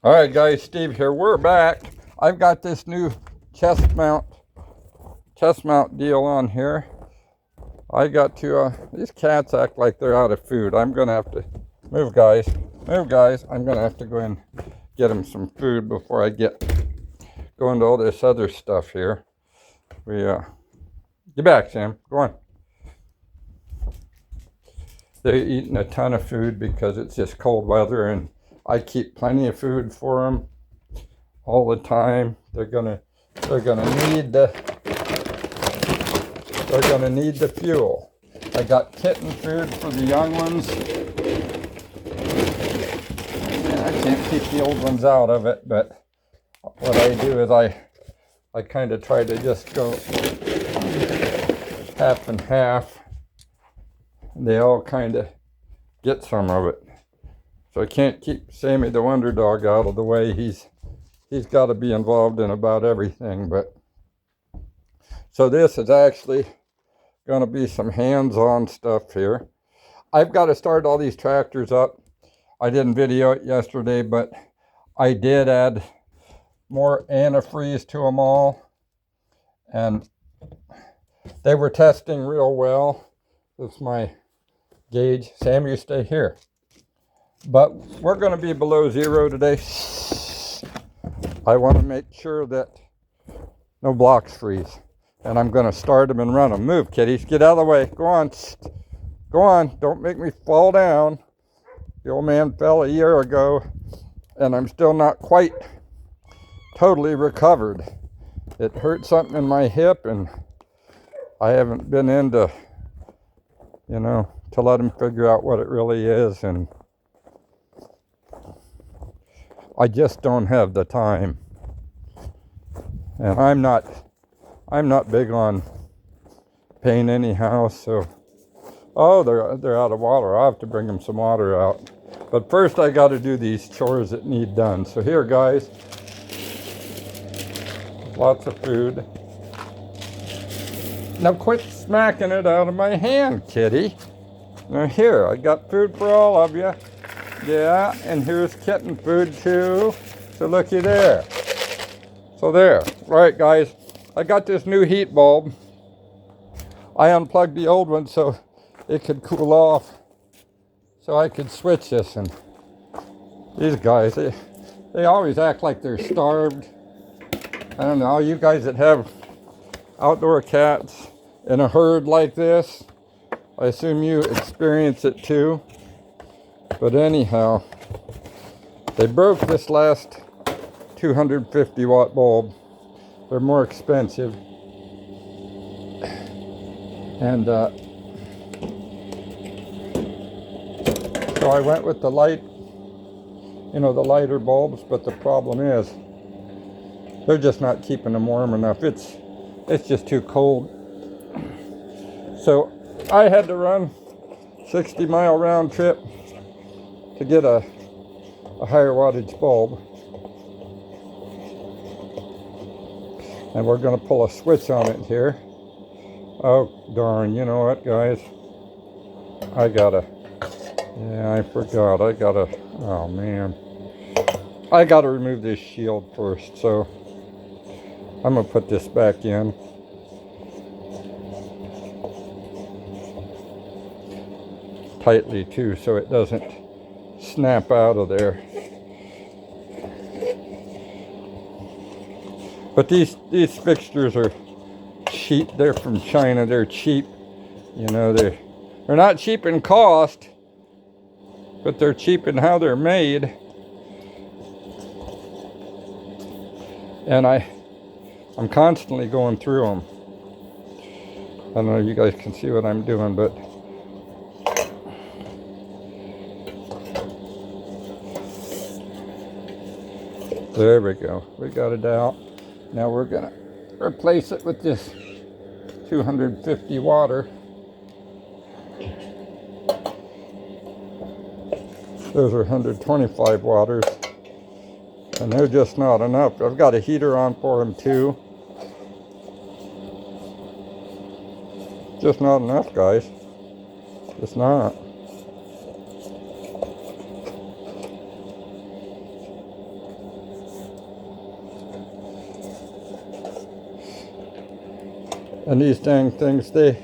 All right, guys, Steve here. We're back. I've got this new chest mount deal on here. I got to, these cats act like they're out of food. I'm going to have to move, guys. Move, guys. I'm going to have to go and get them some food before I go into all this other stuff here. Get back, Sam. Go on. They're eating a ton of food because it's just cold weather, and I keep plenty of food for them all the time. They're gonna need the fuel. I got kitten food for the young ones. And I can't keep the old ones out of it, but what I do is I kind of try to just go half and half. They all kind of get some of it. So I can't keep Sammy the Wonder Dog out of the way. He's got to be involved in about everything. But so this is actually going to be some hands-on stuff here. I've got to start all these tractors up. I didn't video it yesterday, but I did add more antifreeze to them all, and they were testing real well. That's my gauge. Sam, you stay here. But we're going to be below zero today. I want to make sure that no blocks freeze. And I'm going to start them and run them. Move, kitties. Get out of the way. Go on. Go on. Don't make me fall down. The old man fell a year ago, and I'm still not quite totally recovered. It hurt something in my hip, and I haven't been into, to let him figure out what it really is. And I just don't have the time, and I'm not big on paying anyhow. So, they're out of water. I'll have to bring them some water out. But first, I got to do these chores that need done. So here, guys, lots of food. Now quit smacking it out of my hand, kitty. Now here, I got food for all of you. Yeah, and here's kitten food too. So looky there. So there. All right, guys. I got this new heat bulb. I unplugged the old one so it could cool off, so I could switch this. And these guys, they always act like they're starved. I don't know, you guys that have outdoor cats in a herd like this, I assume you experience it too. But anyhow, they broke this last 250 watt bulb. They're more expensive. And so I went with the light, the lighter bulbs, but the problem is they're just not keeping them warm enough. It's just too cold. So I had to run 60-mile round trip to get a higher wattage bulb. And we're going to pull a switch on it here. Oh, darn. You know what, guys? I forgot. Oh, man. I got to remove this shield first. So I'm going to put this back in. Tightly, too, so it doesn't snap out of there. But these fixtures are cheap. They're from China. They're cheap. They're not cheap in cost, but they're cheap in how they're made. And I'm constantly going through them. I don't know if you guys can see what I'm doing, but there we go. We got it out. Now we're going to replace it with this 250 water. Those are 125 waters, and they're just not enough. I've got a heater on for them too. Just not enough, guys. Just not. And these dang things, they're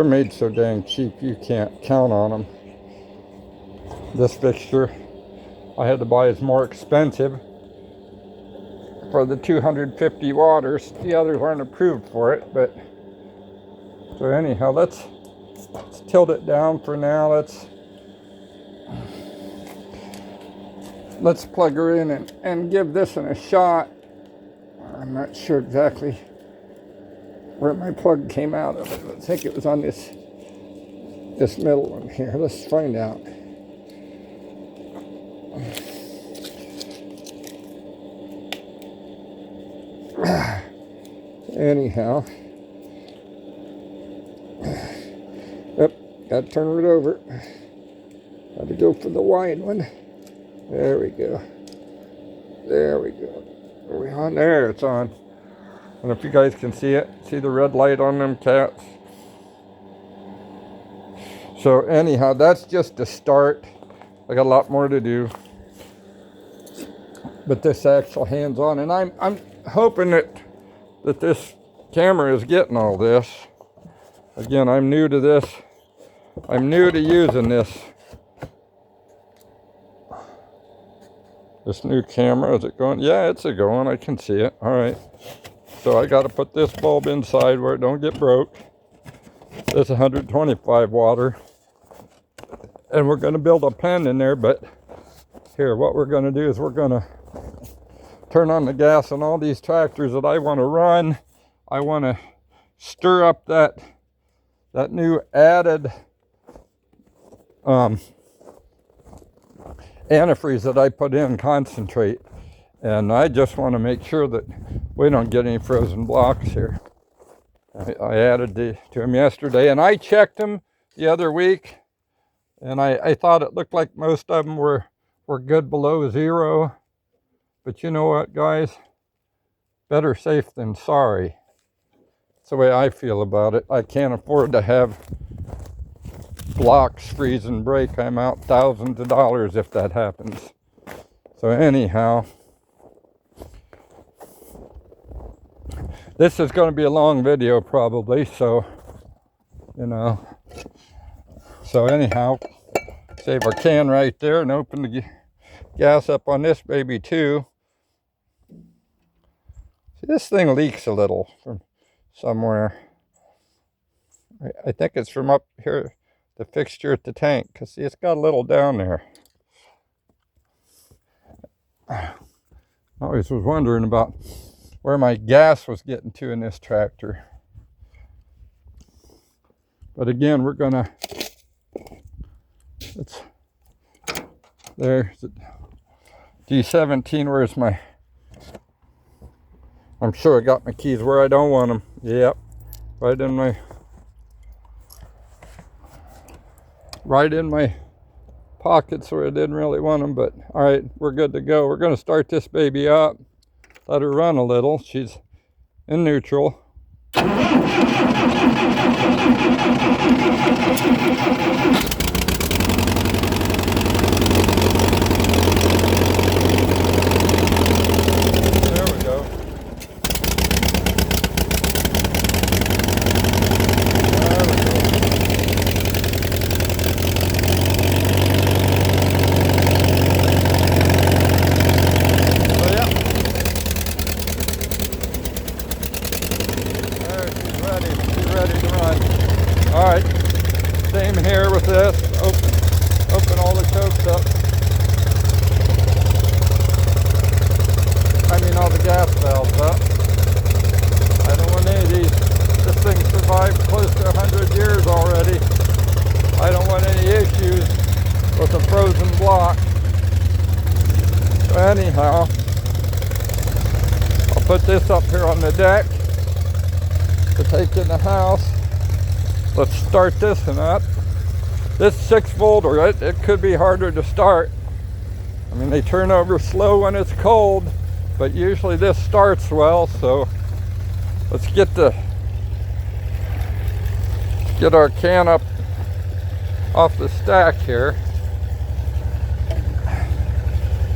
made so dang cheap you can't count on them. This fixture I had to buy is more expensive for the 250 watts. The others aren't approved for it, but so anyhow, let's tilt it down for now. Let's plug her in and give this one a shot. I'm not sure exactly where my plug came out of it. I think it was on this middle one here. Let's find out. Anyhow, yep, gotta turn it over. Gotta go for the wide one. There we go. There we go. Are we on? There, it's on. I don't know if you guys can see it. See the red light on them cats? So anyhow, that's just a start. I got a lot more to do. But this actual hands-on, and I'm hoping that this camera is getting all this. Again, I'm new to this. I'm new to using this new camera. Is it going? Yeah, it's a going. I can see it. All right. So I got to put this bulb inside where it don't get broke. This 125 watt. And we're going to build a pen in there, but here, what we're going to do is we're going to turn on the gas on all these tractors that I want to run. I want to stir up that new added antifreeze that I put in, concentrate. And I just want to make sure that we don't get any frozen blocks here. I added to them yesterday, and I checked them the other week, and I thought it looked like most of them were good below 0. But you know what, guys? Better safe than sorry. That's the way I feel about it. I can't afford to have blocks freeze and break. I'm out thousands of dollars if that happens. So anyhow, this is going to be a long video probably, so you know. So anyhow, save our can right there and open the gas up on this baby too. See, this thing leaks a little from somewhere. I think it's from up here, the fixture at the tank, because see, it's got a little down there. I always was wondering about where my gas was getting to in this tractor. But again, we're gonna, there's D17, where's my, I'm sure I got my keys where I don't want them. Yep, right in my pockets where I didn't really want them. But all right, we're good to go. We're going to start this baby up, let her run a little. She's in neutral. Open all the chokes up. I mean all the gas valves up. I don't want any of these. This thing survived close to 100 years already. I don't want any issues with a frozen block. So anyhow, I'll put this up here on the deck to take in the house. Let's start this one up. This 6-volt, it could be harder to start. I mean, they turn over slow when it's cold, but usually this starts well. So let's get our can up off the stack here.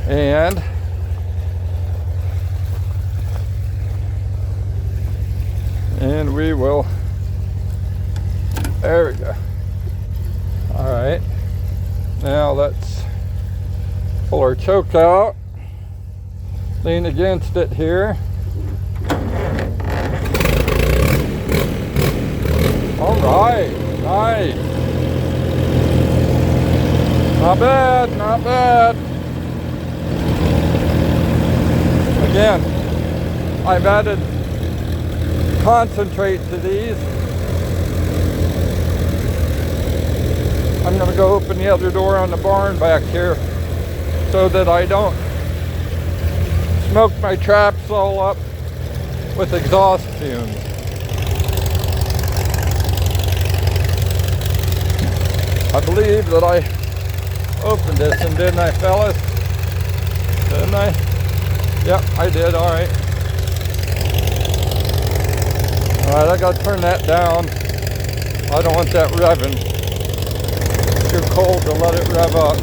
And we will. There we go. All right. Now let's pull our choke out. Lean against it here. All right. Nice. Not bad. Not bad. Again, I've added concentrate to these. I'm going to go open the other door on the barn back here so that I don't smoke my traps all up with exhaust fumes. I believe that I opened this, and didn't I, fellas? Didn't I? Yep, I did. All right. All right, I got to turn that down. I don't want that revving. It's too cold to let it rev up.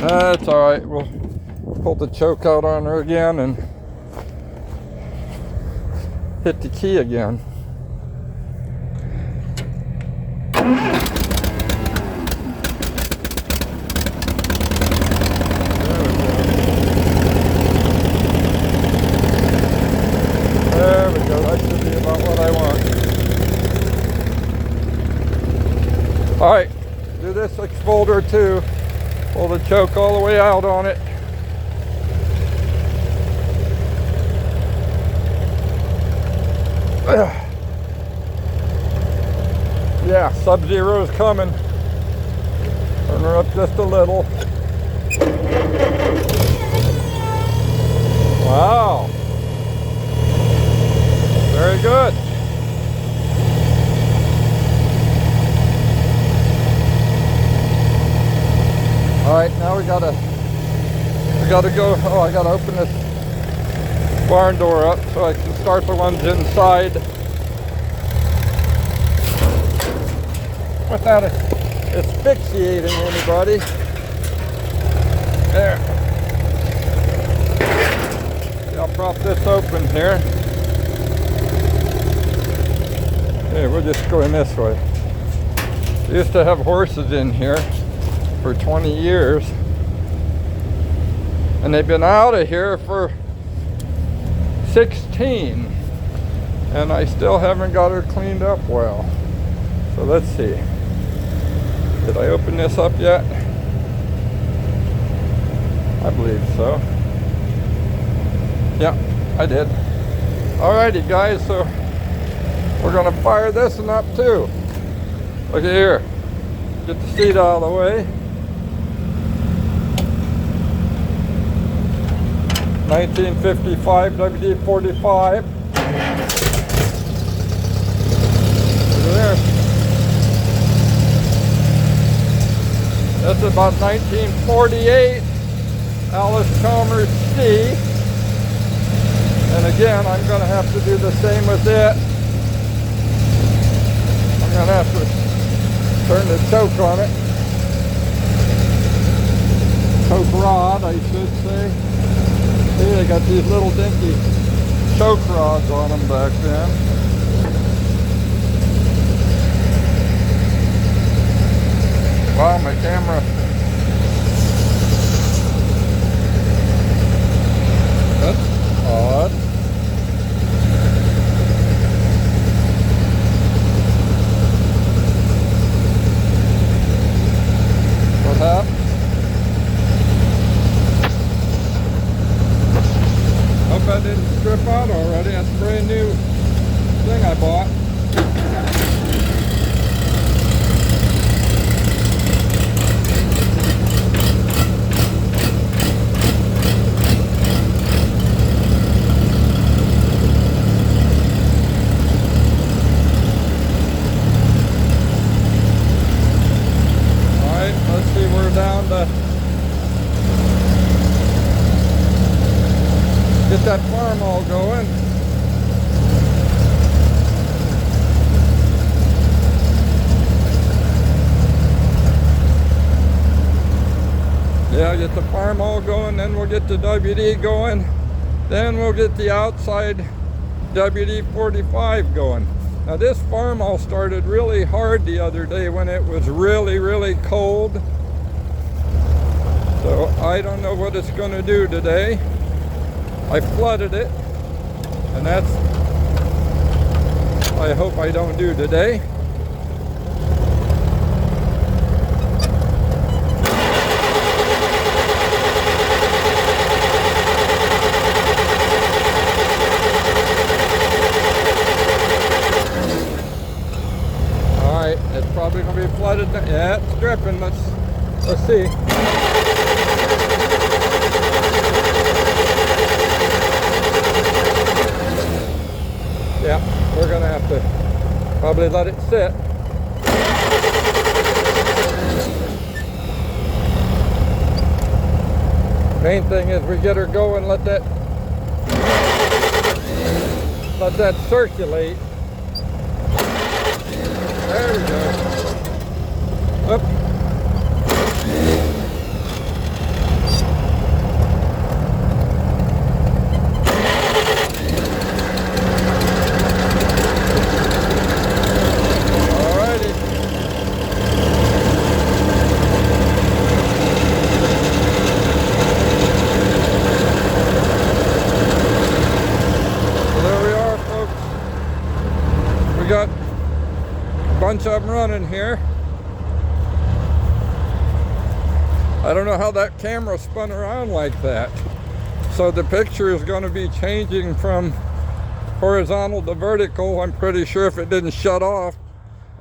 That's all right. We'll pull the choke out on her again and hit the key again. There we go. That should be about what I want. All right, do this exfolder too. Pull the choke all the way out on it. Yeah, Sub-Zero's coming. Turn her up just a little. Wow. Very good. All right, now we gotta go. Oh, I gotta open this barn door up so I can start the ones inside without asphyxiating anybody. There. See, I'll prop this open here. Hey, we're just going this way. We used to have horses in here for 20 years, and they've been out of here for 16, and I still haven't got her cleaned up well. So let's see. Did I open this up yet? I believe so. Yeah, I did. Alrighty guys, so we're gonna fire this one up too. Look at here. Get the seat out of the way. 1955 WD-45. Look at there. That's about 1948 Alice Chalmers C. And again, I'm going to have to do the same with it. I'm going to have to turn the choke on it. Choke rod, I should say. See, they got these little dinky choke rods on them back then. Wow, my camera. That's odd. What happened? Hope I didn't strip out already. That's a brand new thing I bought. Get that farm all going. I'll get the farm all going, then we'll get the WD going, then we'll get the outside WD-45 going. Now this farm all started really hard the other day when it was really, really cold. So I don't know what it's going to do today. I flooded it, and that's, I hope I don't do today. Alright, it's probably going to be flooded. Yeah, it's dripping. Let's see. Yeah, we're going to have to probably let it sit. Main thing is we get her going, let that circulate. There we go. Whoop. Alrighty. So there we are, folks. We got bunch of them running here. I don't know how that camera spun around like that. So the picture is going to be changing from horizontal to vertical. I'm pretty sure if it didn't shut off.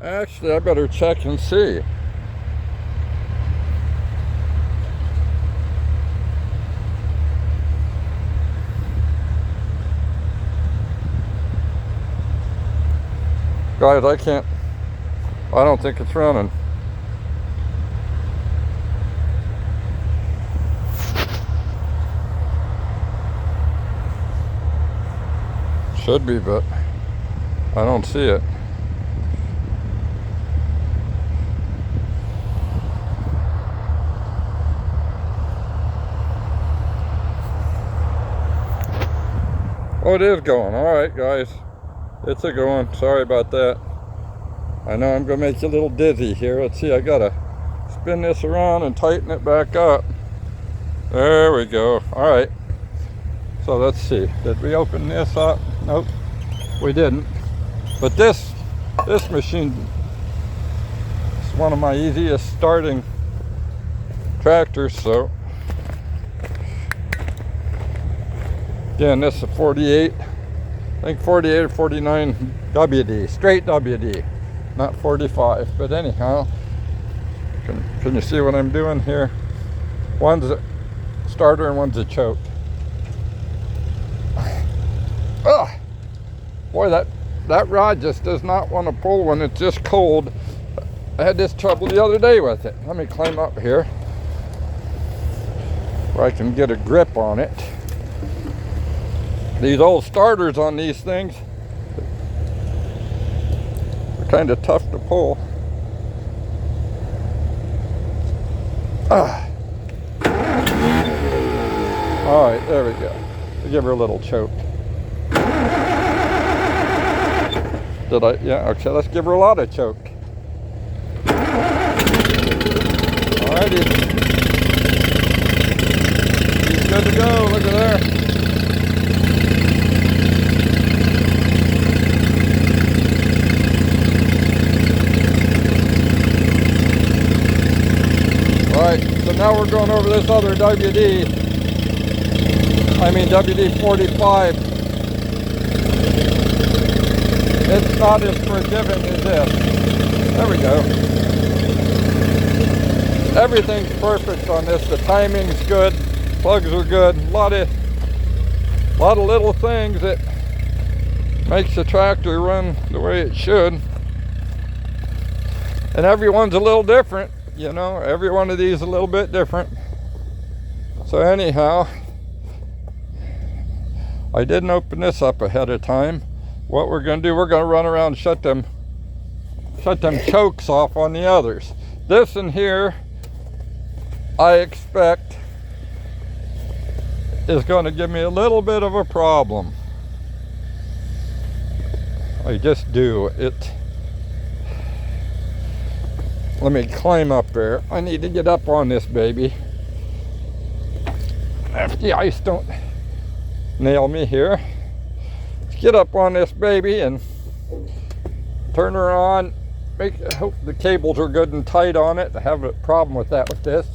Actually, I better check and see. Guys, I don't think it's running. Should be, but I don't see it. Oh, it is going. All right, guys. It's a going. Sorry about that. I know I'm going to make you a little dizzy here. Let's see, I got to spin this around and tighten it back up. There we go. All right. So let's see. Did we open this up? Nope, we didn't. But this machine is one of my easiest starting tractors. So again, this is a 48. I think 48 or 49 WD, straight WD. Not 45, but anyhow, can you see what I'm doing here? One's a starter and one's a choke. Oh, boy, that rod just does not want to pull when it's just cold. I had this trouble the other day with it. Let me climb up here where I can get a grip on it. These old starters on these things, kind of tough to pull. All right, there we go. I'll give her a little choke. Did I? Yeah, okay, let's give her a lot of choke. Alrighty. She's good to go, look at her. Alright, so now we're going over this other WD-45. It's not as forgiving as this. There we go. Everything's perfect on this. The timing's good. Plugs are good. A lot of little things that makes the tractor run the way it should. And everyone's a little different. You know, every one of these is a little bit different. So anyhow, I didn't open this up ahead of time. What we're going to do, we're going to run around and shut them chokes off on the others. This in here, I expect is going to give me a little bit of a problem. I just do. Let me climb up there. I need to get up on this baby. If the ice don't nail me here. Let's get up on this baby and turn her on. Hope the cables are good and tight on it. I have a problem with that with this.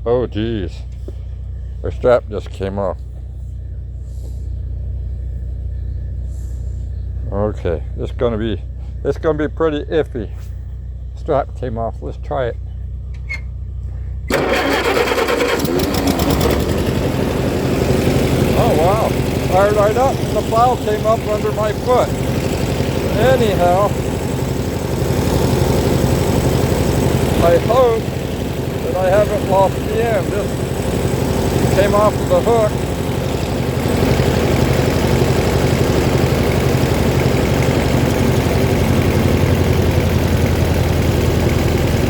Oh geez. The strap just came off. Okay, this is gonna be pretty iffy. Strap came off. Let's try it. Oh wow, fired right up and the plow came up under my foot. Anyhow, I hope that I haven't lost the end. This came off of the hook.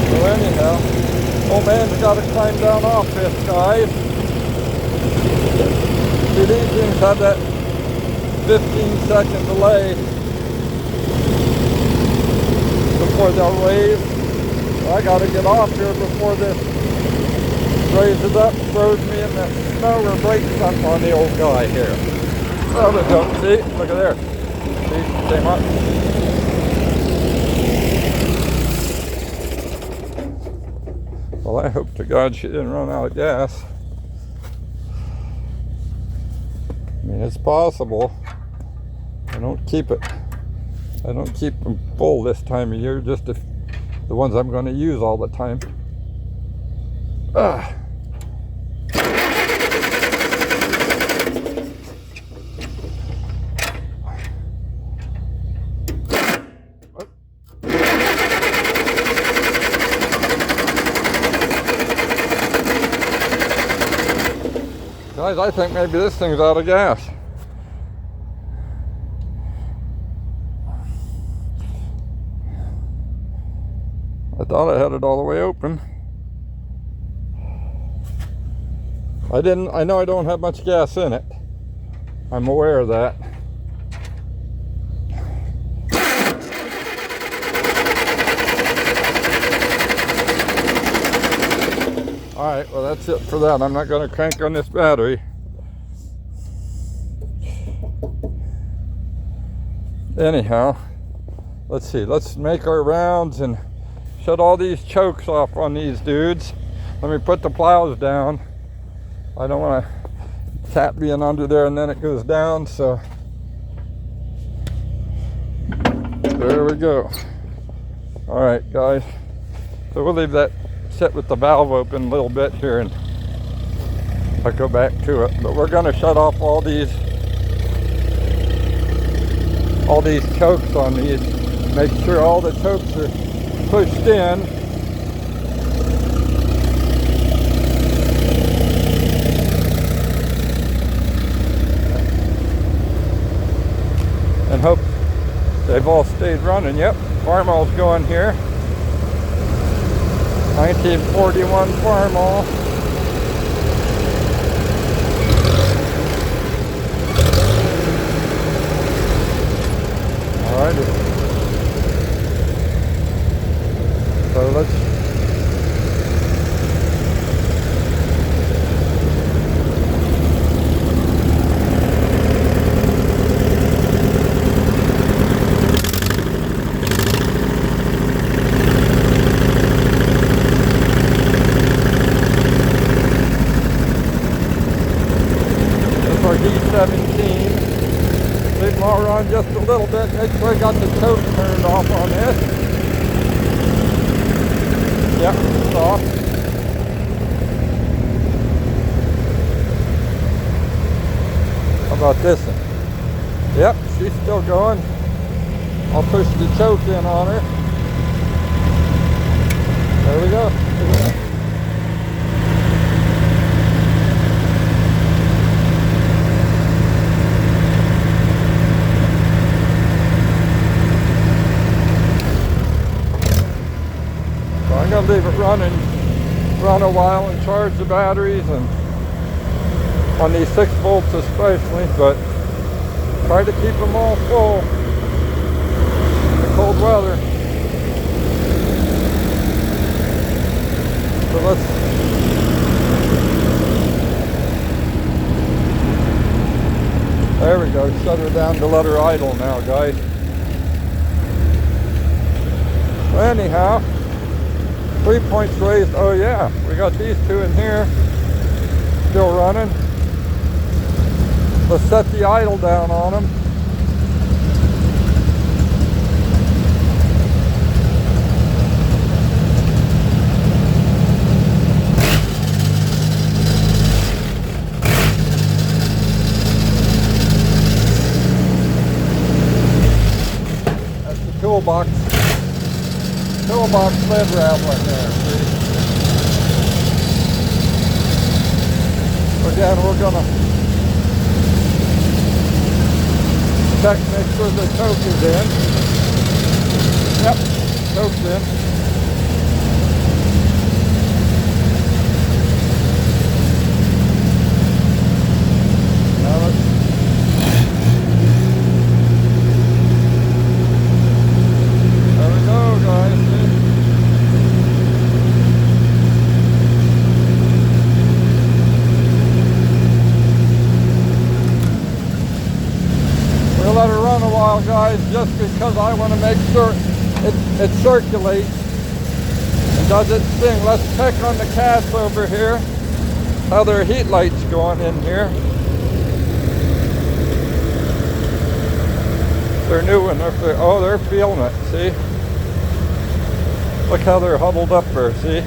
So anyhow, old man's got to climb down off this, guys. See, these things have that 15-second delay before they'll raise. So I got to get off here before this raises up, throws me in the snow, or breaks something on the old guy here. Oh, they don't. See? Look at there. See? Came up. Well, I hope to God she didn't run out of gas. I mean, it's possible. I don't keep them full this time of year, just the ones I'm going to use all the time. Guys, I think maybe this thing's out of gas. I thought I had it all the way open. I know I don't have much gas in it. I'm aware of that. Alright, well that's it for that. I'm not going to crank on this battery. Anyhow, let's see. Let's make our rounds and shut all these chokes off on these dudes. Let me put the plows down. I don't want to tap being under there and then it goes down, so there we go. Alright guys, so we'll leave that sit with the valve open a little bit here and I'll go back to it. But we're going to shut off all these chokes on these. Make sure all the chokes are pushed in. And hope they've all stayed running. Yep, Farmall's going here. 1941 Farmall. Alrighty. So let's D17. Leave them all run just a little bit. Make sure I got the choke turned off on this. Yep, it's off. How about this one? Yep, she's still going. I'll push the choke in on her. There we go. I'm going to leave it run a while and charge the batteries and on these 6 volts especially, but try to keep them all full in the cold weather. So there we go, shut her down to let her idle now, guys. So anyhow, 3 points raised. Oh yeah, we got these 2 in here, still running. Let's set the idle down on them. That's the toolbox lid rattling there. See? Again, we're gonna check, make sure the choke is in. Yep, choke's in. Now there we go, guys. See? We'll let her run a while, guys, just because I want to make sure it circulates and does its thing. Let's check on the cats over here, how their heat light's going in here. They're new one. Oh, they're feeling it, see? Look how they're huddled up there, see?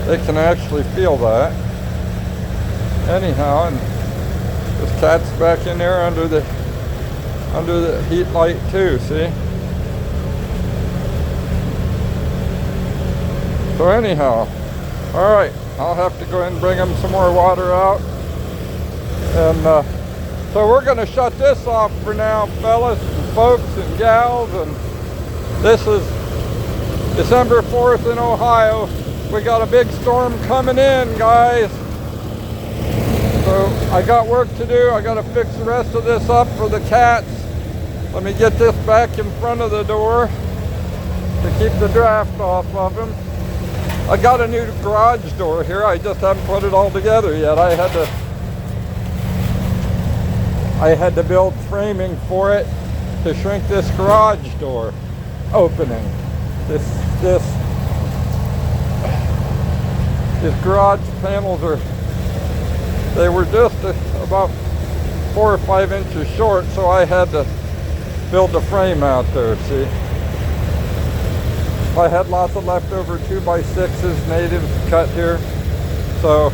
They can actually feel that. Anyhow, and this cat's back in there under the heat light too, see? So anyhow, all right, I'll have to go ahead and bring them some more water out. And so we're gonna shut this off for now, fellas and folks and gals. And this is December 4th in Ohio. We got a big storm coming in, guys. So I got work to do. I gotta fix the rest of this up for the cats. Let me get this back in front of the door to keep the draft off of them. I got a new garage door here. I just haven't put it all together yet. I had to build framing for it to shrink this garage door opening. These garage panels they were just about 4 or 5 inches short, so I had to build the frame out there, see? I had lots of leftover 2x6s native cut here, so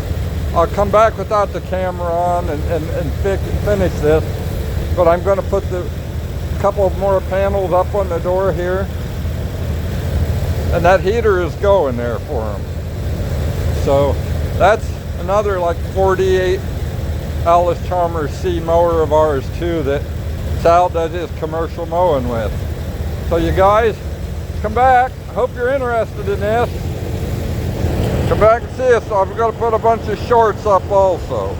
I'll come back without the camera on and finish this, but I'm going to put a couple of more panels up on the door here, and that heater is going there for them. So that's another like 48 Allis-Chalmers C mower of ours too that Sal does his commercial mowing with. So you guys, come back. I hope you're interested in this. Come back and see us. I'm going to put a bunch of shorts up also.